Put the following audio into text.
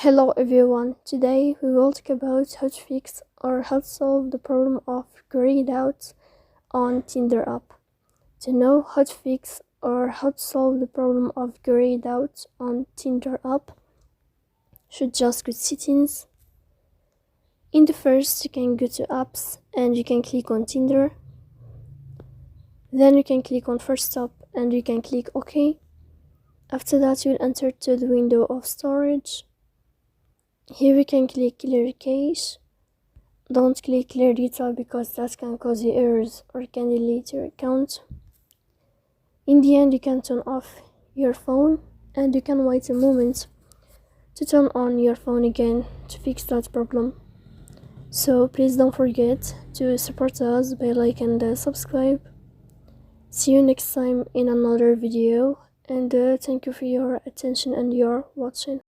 Hello everyone, today we will talk about how to fix or how to solve the problem of grayed out on Tinder app. To know how to fix or how to solve the problem of grayed out on Tinder app, should just go to settings. In the first, you can go to apps and you can click on Tinder. Then you can click on first stop and you can click OK. After that, you'll enter to the window of storage. Here we can click clear cache. Don't click clear data because that can cause you errors or can delete your account. In the end, you can turn off your phone and you can wait a moment to turn on your phone again to fix that problem. So please don't forget to support us by like and subscribe. See you next time in another video, and thank you for your attention and your watching.